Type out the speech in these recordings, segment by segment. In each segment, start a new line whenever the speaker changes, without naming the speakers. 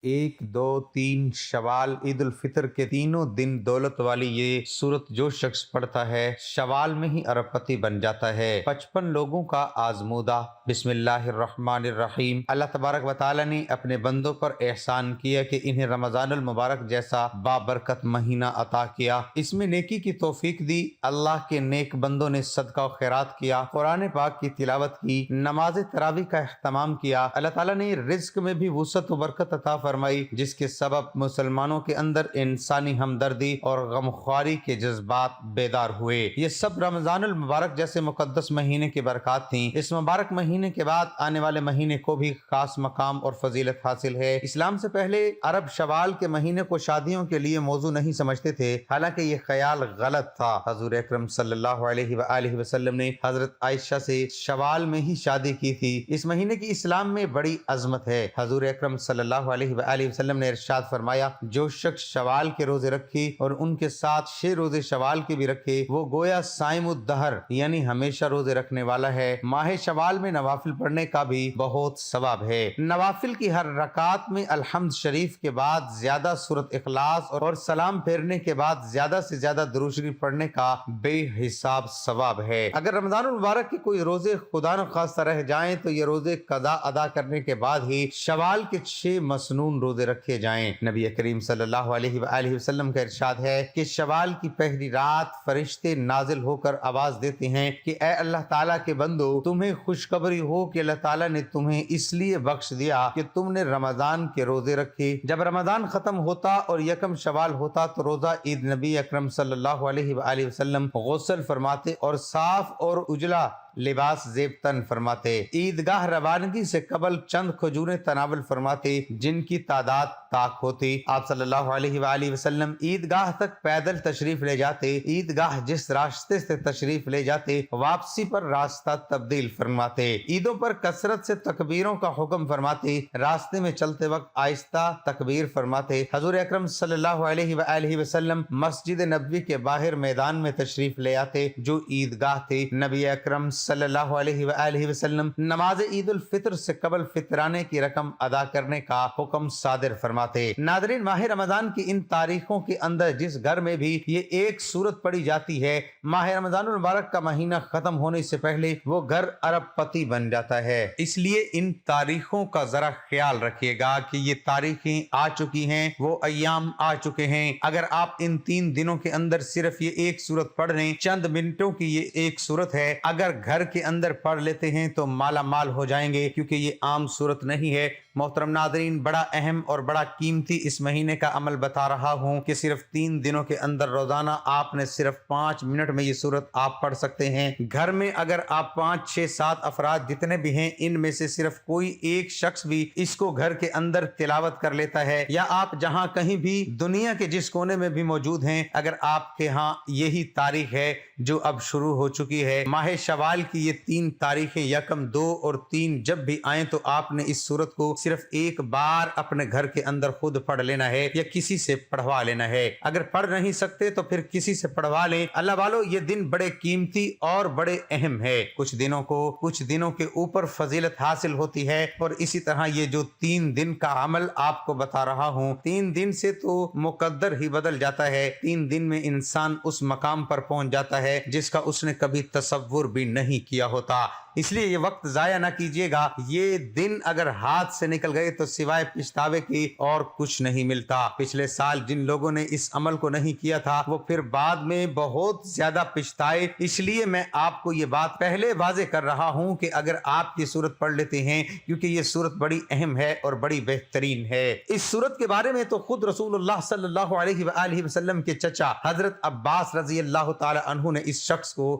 ایک دو تین شوال عید الفطر کے تینوں دن دولت والی یہ سورت جو شخص پڑھتا ہے شوال میں ہی ارب پتی بن جاتا ہے۔ 55 لوگوں کا آزمودہ۔ بسم اللہ الرحمن الرحیم۔ اللہ تبارک و تعالی نے اپنے بندوں پر احسان کیا کہ انہیں رمضان المبارک جیسا بابرکت مہینہ عطا کیا، اس میں نیکی کی توفیق دی، اللہ کے نیک بندوں نے صدقہ و خیرات کیا، قرآن پاک کی تلاوت کی، نماز تراویح کا اہتمام کیا۔ اللہ تعالیٰ نے رزق میں بھی وسعت و برکت عطا فرمائی، جس کے سبب مسلمانوں کے اندر انسانی ہمدردی اور غمخواری کے جذبات بیدار ہوئے۔ یہ سب رمضان المبارک جیسے مقدس مہینے کی برکات تھیں۔ اس مبارک مہینے کے بعد آنے والے مہینے کو بھی خاص مقام اور فضیلت حاصل ہے۔ اسلام سے پہلے عرب شوال کے مہینے کو شادیوں کے لیے موضوع نہیں سمجھتے تھے، حالانکہ یہ خیال غلط تھا۔ حضور اکرم صلی اللہ علیہ وآلہ وسلم نے حضرت عائشہ سے شوال میں ہی شادی کی تھی۔ اس مہینے کی اسلام میں بڑی عظمت ہے۔ حضور اکرم صلی اللہ علیہ وآلہ وسلم نے ارشاد فرمایا، جو شخص شوال کے روزے رکھے اور ان کے ساتھ 6 روزے شوال کے بھی رکھے، وہ گویا صائم الدہر یعنی ہمیشہ روزے رکھنے والا ہے۔ ماہ شوال میں نوافل پڑھنے کا بھی بہت ثواب ہے۔ نوافل کی ہر رکعت میں الحمد شریف کے بعد زیادہ سورۃ اخلاص اور سلام پھیرنے کے بعد زیادہ سے زیادہ درود شریف پڑھنے کا بے حساب ثواب ہے۔ اگر رمضان المبارک کے کوئی روزے خدا نخواستہ رہ جائیں تو یہ روزے قضا ادا کرنے کے بعد ہی شوال کے 6 مسنون روزے رکھے جائیں۔ نبی کریم صلی اللہ علیہ وآلہ وسلم کا ارشاد ہے کہ شوال کی پہلی رات فرشتے نازل ہو کر آواز دیتے ہیں کہ اے اللہ تعالیٰ کے بندو، تمہیں خوشخبری ہو کہ اللہ تعالیٰ نے تمہیں اس لیے بخش دیا کہ تم نے رمضان کے روزے رکھے۔ جب رمضان ختم ہوتا اور یکم شوال ہوتا تو روزہ عید نبی اکرم صلی اللہ علیہ وآلہ وسلم غسل فرماتے اور صاف اور اجلا لباس زیب تن فرماتے۔ عیدگاہ روانگی سے قبل چند کھجوریں تناول فرماتے جن کی تعداد طاق ہوتی۔ آپ صلی اللہ علیہ وآلہ وسلم عیدگاہ تک پیدل تشریف لے جاتے۔ عیدگاہ جس راستے سے تشریف لے جاتے واپسی پر راستہ تبدیل فرماتے۔ عیدوں پر کثرت سے تکبیروں کا حکم فرماتے، راستے میں چلتے وقت آہستہ تکبیر فرماتے۔ حضور اکرم صلی اللہ علیہ وآلہ وسلم مسجد نبوی کے باہر میدان میں تشریف لے آتے جو عیدگاہ تھی۔ نبی اکرم صلی اللہ علیہ وآلہ وسلم نماز عید الفطر سے قبل فطرانے کی رقم ادا کرنے کا حکم صادر فرماتے۔ ناظرین، ماہ رمضان کی ان تاریخوں کے اندر جس گھر میں بھی یہ ایک سورت پڑھی جاتی ہے، ماہ رمضان المبارک کا مہینہ ختم ہونے سے پہلے وہ گھر ارب پتی بن جاتا ہے۔ اس لیے ان تاریخوں کا ذرا خیال رکھیے گا کہ یہ تاریخیں آ چکی ہیں، وہ ایام آ چکے ہیں۔ اگر آپ ان 3 دنوں کے اندر صرف یہ ایک سورت پڑھ لیں، چند منٹوں کی یہ ایک سورت ہے، اگر گھر کے اندر پڑھ لیتے ہیں تو مالا مال ہو جائیں گے، کیونکہ یہ عام صورت نہیں ہے۔ محترم ناظرین، بڑا اہم اور بڑا قیمتی اس مہینے کا عمل بتا رہا ہوں کہ صرف 3 دنوں کے اندر روزانہ آپ نے صرف 5 منٹ میں یہ سورت آپ پڑھ سکتے ہیں۔ گھر میں اگر آپ 5 6 7 افراد جتنے بھی ہیں، ان میں سے صرف کوئی ایک شخص بھی اس کو گھر کے اندر تلاوت کر لیتا ہے، یا آپ جہاں کہیں بھی دنیا کے جس کونے میں بھی موجود ہیں، اگر آپ کے ہاں یہی تاریخ ہے جو اب شروع ہو چکی ہے، ماہ شوال کی یہ 3 تاریخیں یکم 2 اور 3 جب بھی آئیں تو آپ نے اس سورت کو صرف ایک بار اپنے گھر کے اندر خود پڑھ لینا ہے یا کسی سے پڑھوا لینا ہے۔ اگر پڑھ نہیں سکتے تو پھر کسی سے پڑھوا لیں۔ اللہ والو، یہ دن بڑے قیمتی اور بڑے اہم ہے۔ کچھ دنوں کے اوپر فضیلت حاصل ہوتی ہے، اور اسی طرح یہ جو 3 دن کا عمل آپ کو بتا رہا ہوں، 3 دن سے تو مقدر ہی بدل جاتا ہے۔ 3 دن میں انسان اس مقام پر پہنچ جاتا ہے جس کا اس نے کبھی تصور بھی نہیں کیا ہوتا۔ اس لیے یہ وقت ضائع نہ کیجیے گا۔ یہ دن اگر ہاتھ سے نکل گئے تو سوائے پچھتاوے کی اور کچھ نہیں ملتا۔ پچھلے سال جن لوگوں نے اس عمل کو نہیں کیا تھا وہ پھر بعد میں بہت زیادہ پچھتائے۔ اس لیے میں آپ کو یہ بات پہلے واضح کر رہا ہوں کہ اگر آپ یہ سورت پڑھ لیتے ہیں، کیونکہ یہ سورت بڑی اہم ہے اور بڑی بہترین ہے۔ اس سورت کے بارے میں تو خود رسول اللہ صلی اللہ علیہ وآلہ وسلم کے چچا حضرت عباس رضی اللہ تعالی عنہ نے اس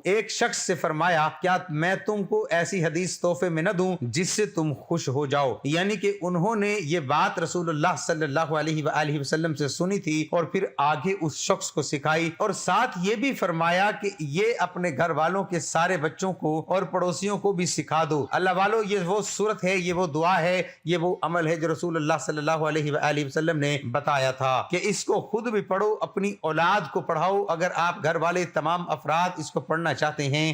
ایک شخص سے فرمایا، کیا میں تم کو ایسی حدیث تحفے میں نہ دوں جس سے تم خوش ہو جاؤ؟ یعنی کہ انہوں نے یہ بات رسول اللہ صلی اللہ علیہ وآلہ وسلم سے سنی تھی اور پھر آگے اس شخص کو سکھائی، اور ساتھ یہ بھی فرمایا کہ یہ اپنے گھر والوں کے سارے بچوں کو اور پڑوسیوں کو بھی سکھا دو۔ اللہ والو، یہ وہ صورت ہے، یہ وہ دعا ہے، یہ وہ عمل ہے جو رسول اللہ صلی اللہ علیہ وآلہ وسلم نے بتایا تھا کہ اس کو خود بھی پڑھو، اپنی اولاد کو پڑھاؤ۔ اگر آپ گھر والے تمام افراد اس کو پڑھنا چاہتے ہیں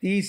30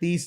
30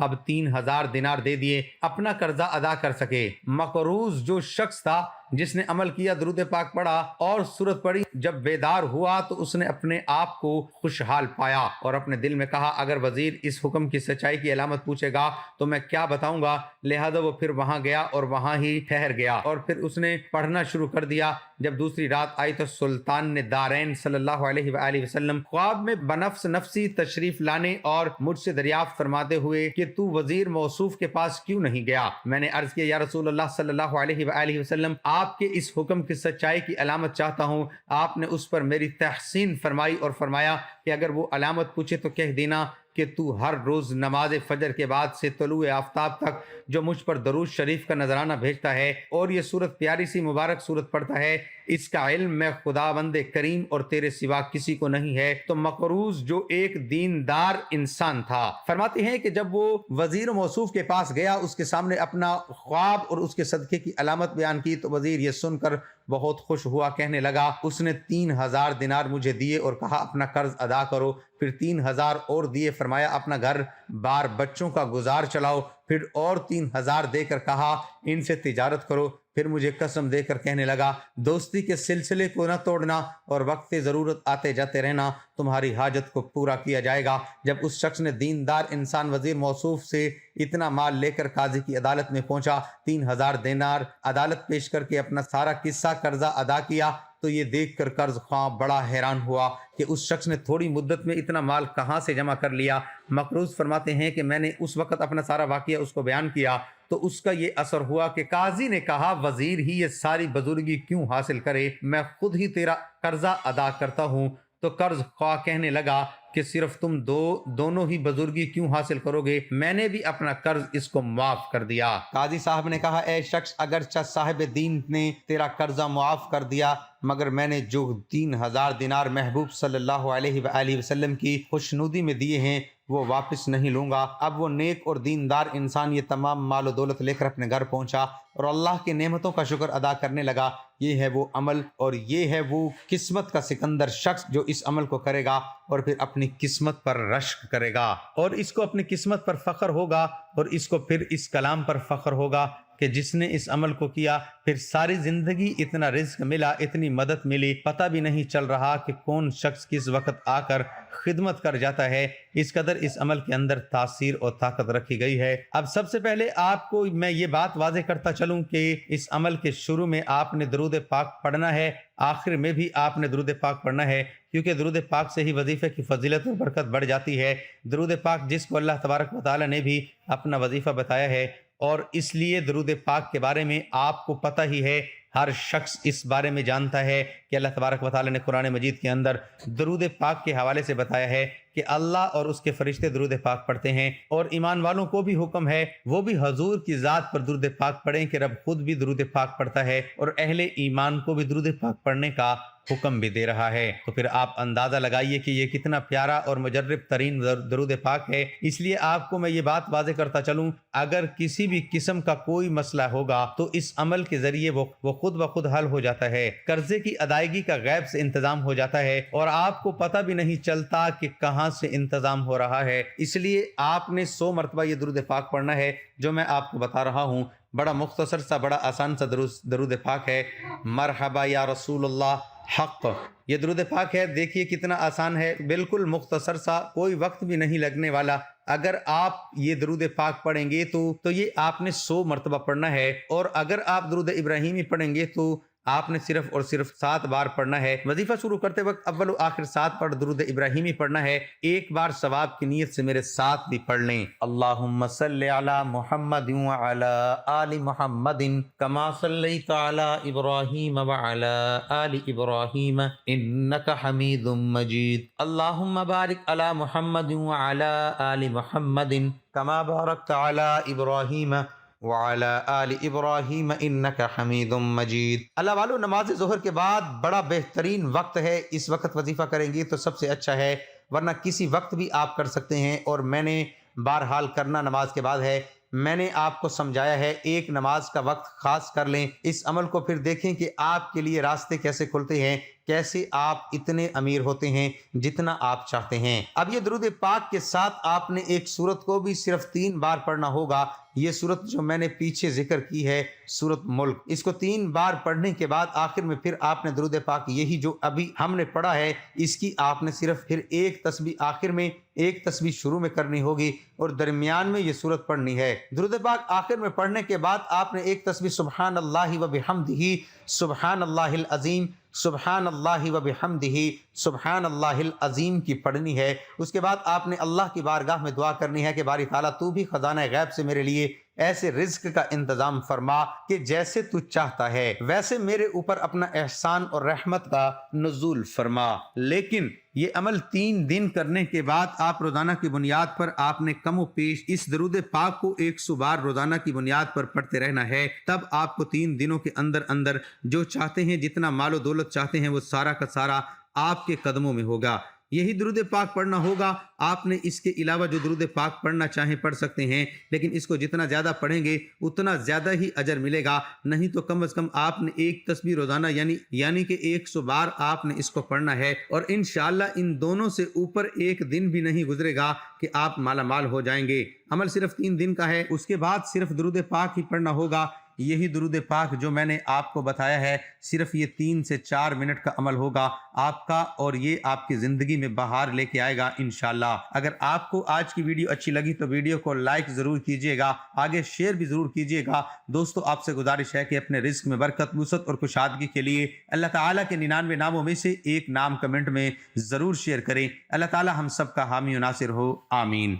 اب 3000 دینار دے دیے اپنا قرضہ ادا کر سکے۔ مقروض جو شخص تھا جس نے عمل کیا، درود پاک پڑھا اور سورت پڑھی، جب بیدار ہوا تو اس نے اپنے آپ کو خوشحال پایا اور اپنے دل میں کہا اگر وزیر اس حکم کی سچائی کی علامت پوچھے گا تو میں کیا بتاؤں گا، لہذا وہ پھر وہاں گیا اور وہاں ہی ٹھہر گیا اور پھر اس نے پڑھنا شروع کر دیا۔ جب دوسری رات آئی تو سلطان نے دارین صلی اللہ علیہ وآلہ وسلم خواب میں بنفس نفسی تشریف لانے اور مجھ سے دریافت فرماتے ہوئے کہ تو وزیر موصوف کے پاس کیوں نہیں گیا؟ میں نے عرض کیا یا رسول اللہ صلی اللہ علیہ وآلہ وسلم، آپ کے اس حکم کی سچائی کی علامت چاہتا ہوں۔ آپ نے اس پر میری تحسین فرمائی اور فرمایا کہ اگر وہ علامت پوچھے تو کہہ دینا کہ تو ہر روز نماز فجر کے بعد سے طلوع آفتاب تک جو مجھ پر درود شریف کا نذرانہ بھیجتا ہے اور یہ صورت پیاری سی مبارک صورت پڑھتا ہے، اس کا علم میں خداوند کریم اور تیرے سوا کسی کو نہیں ہے۔ تو مقروض جو ایک دیندار انسان تھا فرماتے ہیں کہ جب وہ وزیر موصوف کے پاس گیا، اس کے سامنے اپنا خواب اور اس کے صدقے کی علامت بیان کی تو وزیر یہ سن کر بہت خوش ہوا، کہنے لگا اس نے 3000 دینار مجھے دیے اور کہا اپنا قرض ادا کرو، پھر 3000 اور دیے، فرمایا اپنا گھر بار بچوں کا گزار چلاؤ، پھر اور 3000 دے کر کہا ان سے تجارت کرو، پھر مجھے قسم دے کر کہنے لگا دوستی کے سلسلے کو نہ توڑنا اور وقت ضرورت آتے جاتے رہنا، تمہاری حاجت کو پورا کیا جائے گا۔ جب اس شخص نے دیندار انسان وزیر موصوف سے اتنا مال لے کر قاضی کی عدالت میں پہنچا، 3000 دینار عدالت پیش کر کے اپنا سارا قصہ قرضہ ادا کیا، تو یہ دیکھ کر قرض خواہ بڑا حیران ہوا کہ اس شخص نے تھوڑی مدت میں اتنا مال کہاں سے جمع کر لیا۔ مقروض فرماتے ہیں کہ میں نے اس وقت اپنا سارا واقعہ اس کو بیان کیا تو اس کا یہ اثر ہوا کہ قاضی نے کہا وزیر ہی یہ ساری بزرگی کیوں حاصل کرے، میں خود ہی تیرا قرضہ ادا کرتا ہوں۔ تو قرض خواہ کہنے لگا کہ صرف تم دونوں ہی بزرگی کیوں حاصل کرو گے، میں نے بھی اپنا قرض اس کو معاف کر دیا۔ قاضی صاحب نے کہا اے شخص، اگرچہ صاحب دین نے تیرا قرضہ معاف کر دیا مگر میں نے جو 3000 دینار محبوب صلی اللہ علیہ وآلہ وسلم کی خوشنودی میں دیے ہیں وہ واپس نہیں لوں گا۔ اب وہ نیک اور دیندار انسان یہ تمام مال و دولت لے کر اپنے گھر پہنچا اور اللہ کی نعمتوں کا شکر ادا کرنے لگا۔ یہ ہے وہ عمل اور یہ ہے وہ قسمت کا سکندر شخص جو اس عمل کو کرے گا اور پھر اپنی قسمت پر رشک کرے گا اور اس کو اپنی قسمت پر فخر ہوگا اور اس کو پھر اس کلام پر فخر ہوگا کہ جس نے اس عمل کو کیا پھر ساری زندگی اتنا رزق ملا، اتنی مدد ملی، پتہ بھی نہیں چل رہا کہ کون شخص کس وقت آ کر خدمت کر جاتا ہے، اس قدر اس عمل کے اندر تاثیر اور طاقت رکھی گئی ہے۔ اب سب سے پہلے آپ کو میں یہ بات واضح کرتا چلوں کہ اس عمل کے شروع میں آپ نے درود پاک پڑھنا ہے، آخر میں بھی آپ نے درود پاک پڑھنا ہے، کیونکہ درود پاک سے ہی وظیفے کی فضیلت اور برکت بڑھ جاتی ہے۔ درود پاک جس کو اللہ تبارک و تعالی نے بھی اپنا وظیفہ بتایا ہے اور اس لیے درود پاک کے بارے میں آپ کو پتہ ہی ہے، ہر شخص اس بارے میں جانتا ہے کہ اللہ تبارک و تعالی نے قرآن مجید کے اندر درود پاک کے حوالے سے بتایا ہے کہ اللہ اور اس کے فرشتے درود پاک پڑھتے ہیں اور ایمان والوں کو بھی حکم ہے وہ بھی حضور کی ذات پر درود پاک پڑھیں کہ رب خود بھی درود پاک پڑھتا ہے اور اہل ایمان کو بھی درود پاک پڑھنے کا حکم بھی دے رہا ہے۔ تو پھر آپ اندازہ لگائیے کہ یہ کتنا پیارا اور مجرب ترین درود پاک ہے۔ اس لیے آپ کو میں یہ بات واضح کرتا چلوں، اگر کسی بھی قسم کا کوئی مسئلہ ہوگا تو اس عمل کے ذریعے وہ خود بخود حل ہو جاتا ہے، قرضے کی ادائیگی کا غیب سے انتظام ہو جاتا ہے اور آپ کو پتہ بھی نہیں چلتا کہ کہاں سے انتظام ہو رہا ہے۔ اس لیے آپ نے 100 مرتبہ یہ درود پاک پڑھنا ہے جو میں آپ کو بتا رہا ہوں۔ بڑا مختصر سا بڑا آسان سا درود پاک ہے، مرحبا یا رسول اللہ حق، یہ درود پاک ہے۔ دیکھیے کتنا آسان ہے، بالکل مختصر سا، کوئی وقت بھی نہیں لگنے والا۔ اگر آپ یہ درود پاک پڑھیں گے تو یہ آپ نے 100 مرتبہ پڑھنا ہے، اور اگر آپ درود ابراہیمی پڑھیں گے تو آپ نے صرف اور صرف 7 بار پڑھنا ہے۔ وظیفہ شروع کرتے وقت اول و آخر 7 بار درود ابراہیمی پڑھنا ہے۔ ایک بار ثواب کی نیت سے میرے ساتھ بھی پڑھ لیں، اللہم صلی علی محمد وعلی آل محمد کما صلیت علی ابراہیم وعلی آل ابراہیم انک حمید مجید، اللہم بارک علی محمد وعلی آل محمد کما بارکت علی ابراہیم وعلی آل ابراہیم انک حمید مجید۔ اللہ والو، نماز ظہر کے بعد بڑا بہترین وقت ہے، اس وقت وظیفہ کریں گے تو سب سے اچھا ہے، ورنہ کسی وقت بھی آپ کر سکتے ہیں، اور میں نے بہرحال کرنا نماز کے بعد ہے میں نے آپ کو سمجھایا ہے ایک نماز کا وقت خاص کر لیں، اس عمل کو پھر دیکھیں کہ آپ کے لیے راستے کیسے کھلتے ہیں، کیسے آپ اتنے امیر ہوتے ہیں جتنا آپ چاہتے ہیں۔ اب یہ درود پاک کے ساتھ آپ نے ایک سورت کو بھی صرف 3 بار پڑھنا ہوگا۔ یہ سورت جو میں نے پیچھے ذکر کی ہے سورت ملک، اس کو 3 بار پڑھنے کے بعد آخر میں پھر آپ نے درود پاک یہی جو ابھی ہم نے پڑھا ہے اس کی آپ نے صرف پھر ایک تسبیح آخر میں، ایک تسبیح شروع میں کرنی ہوگی اور درمیان میں یہ سورت پڑھنی ہے۔ درود پاک آخر میں پڑھنے کے بعد آپ نے ایک تسبیح سبحان اللہ و بحمدہ سبحان اللہ العظیم سبحان اللہ و بحمدہ سبحان اللہ العظیم کی پڑھنی ہے۔ اس کے بعد آپ نے اللہ کی بارگاہ میں دعا کرنی ہے کہ باری تعالیٰ تو بھی خزانہ غیب سے میرے لیے ایسے رزق کا انتظام فرما کہ جیسے تو چاہتا ہے ویسے میرے اوپر اپنا احسان اور رحمت کا نزول فرما۔ لیکن یہ عمل 3 دن کرنے کے بعد آپ روزانہ کی بنیاد پر آپ نے کم و پیش اس درود پاک کو 100 بار روزانہ کی بنیاد پر پڑھتے رہنا ہے۔ تب آپ کو 3 دنوں کے اندر اندر جو چاہتے ہیں، جتنا مال و دولت چاہتے ہیں، وہ سارا کا سارا آپ کے قدموں میں ہوگا۔ یہی درود پاک پڑھنا ہوگا۔ آپ نے اس کے علاوہ جو درود پاک پڑھنا چاہیں پڑھ سکتے ہیں، لیکن اس کو جتنا زیادہ پڑھیں گے اتنا زیادہ ہی اجر ملے گا۔ نہیں تو کم از کم آپ نے ایک تسبیح روزانہ یعنی کہ 100 بار آپ نے اس کو پڑھنا ہے، اور انشاءاللہ ان دونوں سے اوپر ایک دن بھی نہیں گزرے گا کہ آپ مالا مال ہو جائیں گے۔ عمل صرف 3 دن کا ہے، اس کے بعد صرف درود پاک ہی پڑھنا ہوگا۔ یہی درود پاک جو میں نے آپ کو بتایا ہے صرف یہ 3 سے 4 منٹ کا عمل ہوگا آپ کا، اور یہ آپ کی زندگی میں بہار لے کے آئے گا انشاءاللہ۔ اگر آپ کو آج کی ویڈیو اچھی لگی تو ویڈیو کو لائک ضرور کیجئے گا، آگے شیئر بھی ضرور کیجئے گا۔ دوستو آپ سے گزارش ہے کہ اپنے رزق میں برکت، وسعت اور کشادگی کے لیے اللہ تعالیٰ کے 99 ناموں میں سے ایک نام کمنٹ میں ضرور شیئر کریں۔ اللہ تعالیٰ ہم سب کا حامی و ناصر ہو، آمین۔